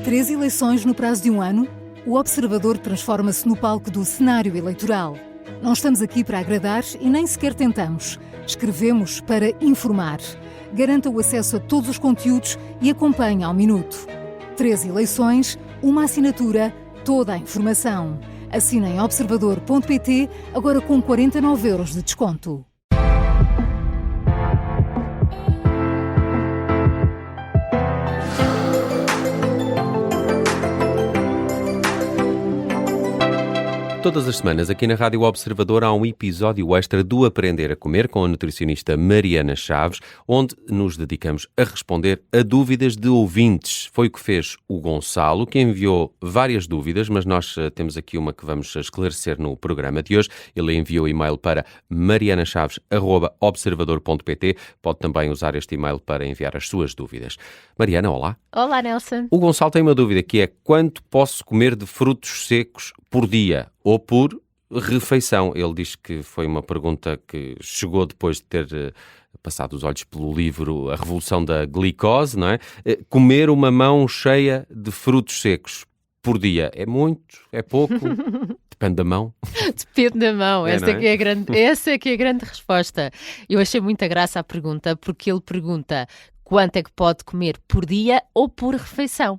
3 eleições no prazo de um ano? O Observador transforma-se no palco do cenário eleitoral. Não estamos aqui para agradar e nem sequer tentamos. Escrevemos para informar. Garanta o acesso a todos os conteúdos e acompanhe ao minuto. 3 eleições, uma assinatura, toda a informação. Assine em observador.pt, agora com 49 € de desconto. Todas as semanas, aqui na Rádio Observador, há um episódio extra do Aprender a Comer com a nutricionista Mariana Chaves, onde nos dedicamos a responder a dúvidas de ouvintes. Foi o que fez o Gonçalo, que enviou várias dúvidas, mas nós temos aqui uma que vamos esclarecer no programa de hoje. Ele enviou e-mail para marianachaves@observador.pt. Pode também usar este e-mail para enviar as suas dúvidas. Mariana, olá. Olá, Nelson. O Gonçalo tem uma dúvida que é: quanto posso comer de frutos secos por dia ou por refeição? Ele diz que foi uma pergunta que chegou depois de ter passado os olhos pelo livro A Revolução da Glicose, não é? Comer uma mão cheia de frutos secos por dia é muito? É pouco? Depende da mão. Depende da mão. Essa é que é a grande resposta. Eu achei muita graça a pergunta, porque ele pergunta quanto é que pode comer por dia ou por refeição.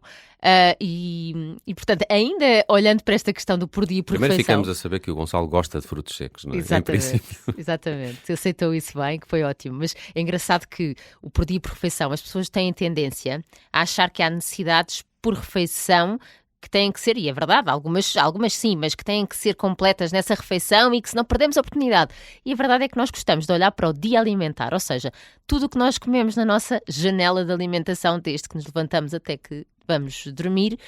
Portanto, ainda olhando para esta questão do por dia e por Primeiro refeição... ficamos a saber que o Gonçalo gosta de frutos secos, não é? Exatamente. Aceitou isso bem, que foi ótimo. Mas é engraçado que o por dia e por refeição, as pessoas têm tendência a achar que há necessidades por refeição que têm que ser, e é verdade, algumas sim, mas que têm que ser completas nessa refeição e que senão perdemos a oportunidade. E a verdade é que nós gostamos de olhar para o dia alimentar, ou seja, tudo o que nós comemos na nossa janela de alimentação, desde que nos levantamos até que vamos dormir,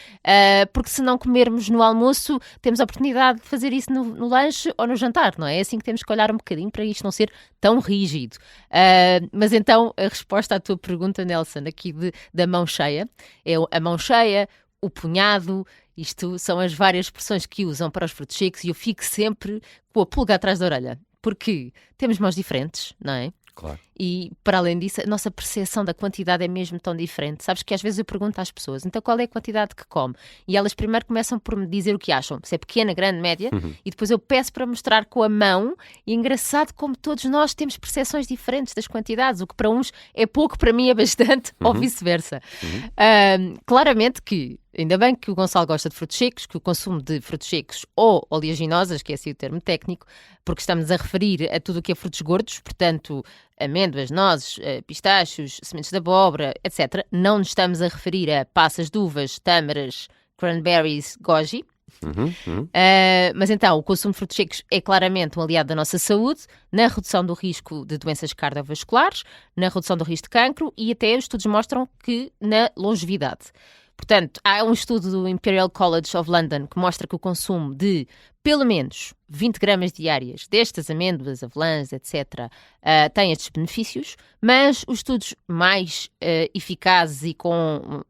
porque se não comermos no almoço, temos a oportunidade de fazer isso no lanche ou no jantar, não é? É assim que temos que olhar um bocadinho para isto não ser tão rígido. Mas então, a resposta à tua pergunta, Nelson, aqui da mão cheia, é a mão cheia, o punhado, isto são as várias expressões que usam para os frutos secos e eu fico sempre com a pulga atrás da orelha, porque temos mãos diferentes, não é? Claro. E, para além disso, a nossa percepção da quantidade é mesmo tão diferente. Sabes que às vezes eu pergunto às pessoas, então qual é a quantidade que come? E elas primeiro começam por me dizer o que acham, se é pequena, grande, média, e depois eu peço para mostrar com a mão, e é engraçado como todos nós temos percepções diferentes das quantidades, o que para uns é pouco, para mim é bastante, ou vice-versa. Claramente que, ainda bem que o Gonçalo gosta de frutos secos, que o consumo de frutos secos ou oleaginosas, que é assim o termo técnico, porque estamos a referir a tudo o que é frutos gordos, portanto, amêndoas, nozes, pistachos, sementes de abóbora, etc. Não nos estamos a referir a passas de uvas, tâmaras, cranberries, goji. Mas então, o consumo de frutos secos é claramente um aliado da nossa saúde, na redução do risco de doenças cardiovasculares, na redução do risco de cancro e até os estudos mostram que na longevidade. Portanto, há um estudo do Imperial College of London que mostra que o consumo de pelo menos 20 gramas diárias destas amêndoas, avelãs, etc., tem estes benefícios, mas os estudos mais eficazes e com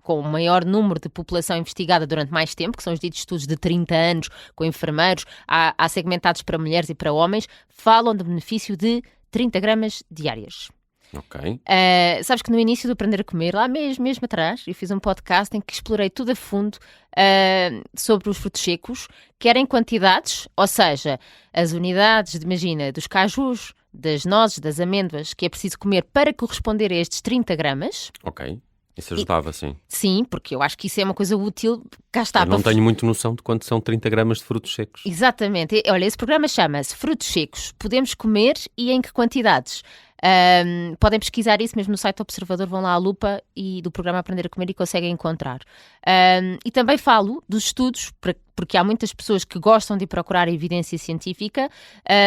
o maior número de população investigada durante mais tempo, que são os ditos estudos de 30 anos com enfermeiros, há segmentados para mulheres e para homens, falam de benefício de 30 gramas diárias. Ok. Sabes que no início do Aprender a Comer, lá mesmo atrás, eu fiz um podcast em que explorei tudo a fundo sobre os frutos secos, quer em quantidades, ou seja, as unidades, imagina, dos cajus, das nozes, das amêndoas, que é preciso comer para corresponder a estes 30 gramas. Ok. Isso ajudava, sim. Sim, porque eu acho que isso é uma coisa útil. Cá está. Eu não tenho muito noção de quanto são 30 gramas de frutos secos. Exatamente. Olha, esse programa chama-se Frutos Secos. Podemos comer e em que quantidades? Podem pesquisar isso mesmo no site do Observador, vão lá à lupa e do programa Aprender a Comer e conseguem encontrar. E também falo dos estudos, porque há muitas pessoas que gostam de procurar a evidência científica,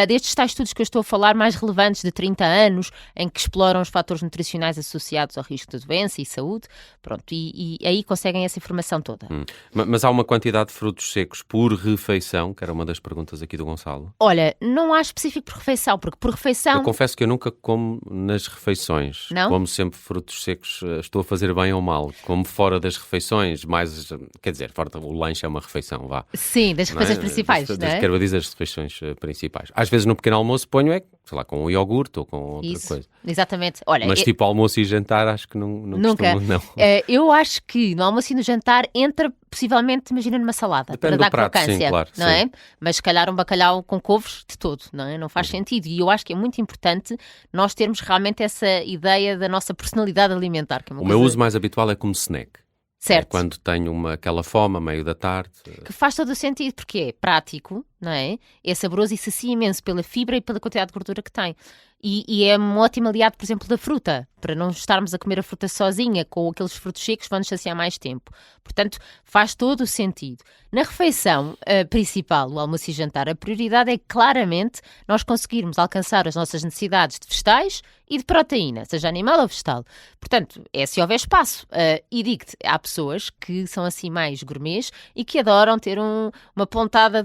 destes tais estudos que eu estou a falar, mais relevantes de 30 anos, em que exploram os fatores nutricionais associados ao risco de doença e saúde, pronto, e aí conseguem essa informação toda. Mas há uma quantidade de frutos secos por refeição, que era uma das perguntas aqui do Gonçalo? Olha, não há específico por refeição, porque por refeição... Eu confesso que eu nunca como nas refeições. Não? Como sempre frutos secos, estou a fazer bem ou mal. Como fora das refeições, mais, quer dizer, fora o lanche é uma refeição, vá. lá. Sim, das refeições principais, das não é? das refeições principais. Às vezes no pequeno almoço ponho, sei lá, com um iogurte ou com outra coisa. Exatamente. Olha, Mas tipo almoço e jantar acho que não nunca. costumo, não. Eu acho que no almoço e no jantar entra possivelmente, imagina, numa salada. Depende para dar do prato, crocância, sim, claro. não é? Mas se calhar um bacalhau com couves de todo, não é? Não faz sentido. E eu acho que é muito importante nós termos realmente essa ideia da nossa personalidade alimentar. Que é uma O coisa... meu uso mais habitual é como snack. Certo. É quando tenho aquela fome a meio da tarde. Que faz todo o sentido, porque é prático, não é? É saboroso e sacia imenso pela fibra e pela quantidade de gordura que tem. E é um ótimo aliado, por exemplo, da fruta, para não estarmos a comer a fruta sozinha, com aqueles frutos secos, vão-nos saciar mais tempo. Portanto, faz todo o sentido. Na refeição principal, o almoço e jantar, a prioridade é claramente nós conseguirmos alcançar as nossas necessidades de vegetais e de proteína, seja animal ou vegetal. Portanto, é se houver espaço. E digo-te, há pessoas que são assim mais gourmets e que adoram ter uma pontada,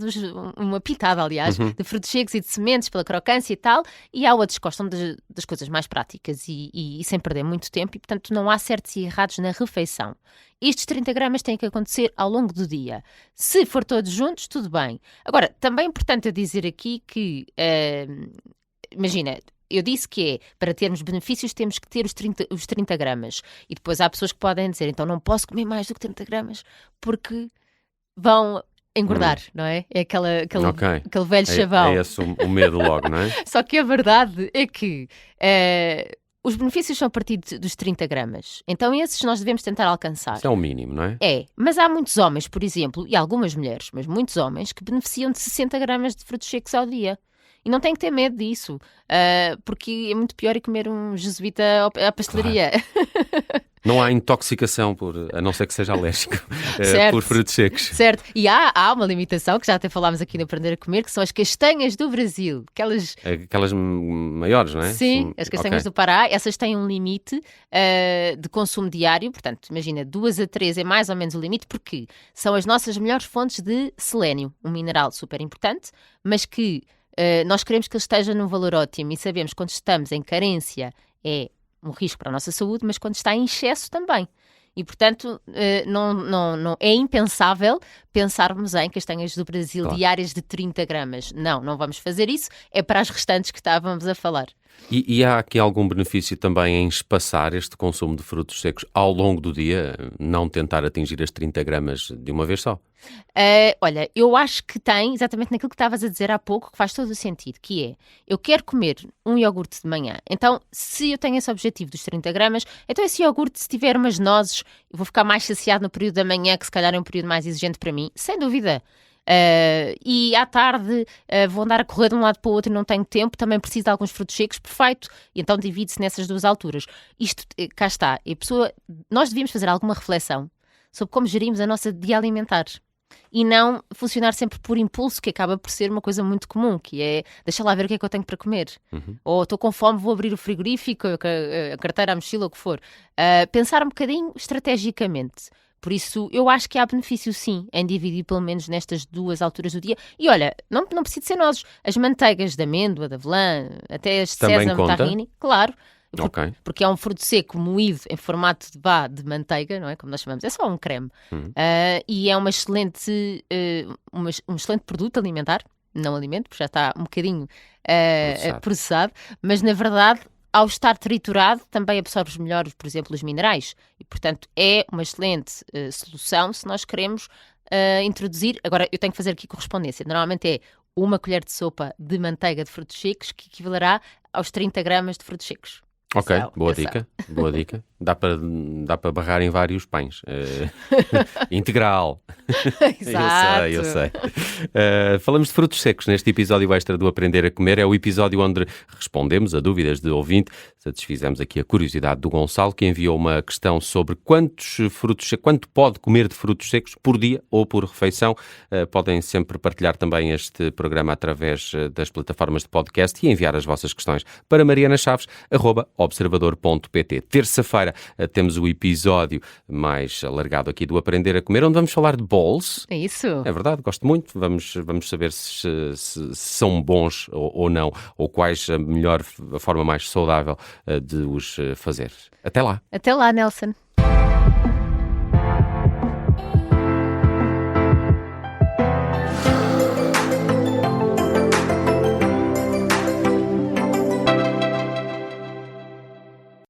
uma pitada, aliás, de frutos secos e de sementes pela crocância e tal, e há outros que gostam das coisas mais práticas e sem perder muito tempo, e portanto não há certos e errados na refeição. Estes 30 gramas têm que acontecer ao longo do dia. Se for todos juntos, tudo bem. Agora, também é importante eu dizer aqui que, imagina, eu disse que para termos benefícios temos que ter os 30 gramas. E depois há pessoas que podem dizer, então não posso comer mais do que 30 gramas porque vão engordar, não é? É aquele velho chavão. É esse o medo logo, não é? Só que a verdade é que os benefícios são a partir dos 30 gramas. Então esses nós devemos tentar alcançar. Isso é o mínimo, não é? É, mas há muitos homens, por exemplo, e algumas mulheres, mas muitos homens, que beneficiam de 60 gramas de frutos secos ao dia. E não tem que ter medo disso, porque é muito pior comer um jesuíta à pastelaria. Claro. Não há intoxicação, a não ser que seja alérgico, por frutos secos. Certo. E há uma limitação, que já até falámos aqui no Aprender a Comer, que são as castanhas do Brasil. Aquelas maiores, não é? Sim, as castanhas do Pará. Essas têm um limite de consumo diário. Portanto, imagina, 2 a 3 é mais ou menos o limite, porque são as nossas melhores fontes de selênio, um mineral super importante, mas que nós queremos que ele esteja num valor ótimo, e sabemos que quando estamos em carência é um risco para a nossa saúde, mas quando está em excesso também. E, portanto, não é impensável pensarmos em castanhas do Brasil diárias de 30 gramas. Não vamos fazer isso. É para as restantes que estávamos a falar. E há aqui algum benefício também em espaçar este consumo de frutos secos ao longo do dia? Não tentar atingir as 30 gramas de uma vez só? Olha, eu acho que tem exatamente naquilo que estavas a dizer há pouco, que faz todo o sentido, que é, eu quero comer um iogurte de manhã, então se eu tenho esse objetivo dos 30 gramas, então esse iogurte, se tiver umas nozes, eu vou ficar mais saciado no período da manhã, que se calhar é um período mais exigente para mim, sem dúvida. E à tarde vou andar a correr de um lado para o outro e não tenho tempo, também preciso de alguns frutos secos, perfeito, e então divide-se nessas duas alturas. Isto, cá está, nós devíamos fazer alguma reflexão sobre como gerimos a nossa dia alimentar. E não funcionar sempre por impulso, que acaba por ser uma coisa muito comum, que é, deixa lá ver o que é que eu tenho para comer. Ou estou com fome, vou abrir o frigorífico, a carteira, a mochila, o que for. Pensar um bocadinho estrategicamente. Por isso, eu acho que há benefício, sim, em dividir pelo menos nestas duas alturas do dia. E olha, não precisa ser nozes. As manteigas de amêndoa, de avelã, até as de sésamo, tahine, claro. Porque é um fruto seco moído em formato de manteiga, não é? Como nós chamamos, é só um creme. E é um excelente produto alimentar, não alimento, porque já está um bocadinho processado, mas na verdade, ao estar triturado, também absorve melhor, por exemplo, os minerais. E, portanto, é uma excelente solução se nós queremos introduzir. Agora, eu tenho que fazer aqui correspondência. Normalmente é 1 colher de sopa de manteiga de frutos secos, que equivalerá aos 30 gramas de frutos secos. Ok, boa dica. Dá para barrar em vários pães. Integral. Exato. Eu sei. Falamos de frutos secos neste episódio extra do Aprender a Comer. É o episódio onde respondemos a dúvidas de ouvinte. Satisfizemos aqui a curiosidade do Gonçalo, que enviou uma questão sobre quanto pode comer de frutos secos por dia ou por refeição. Podem sempre partilhar também este programa através das plataformas de podcast e enviar as vossas questões para marianachaves@observador.pt. Terça-feira temos o episódio mais alargado aqui do Aprender a Comer, onde vamos falar de bowls. É isso. É verdade, gosto muito. Vamos saber se são bons ou não, ou quais a forma mais saudável de os fazer. Até lá. Até lá, Nelson.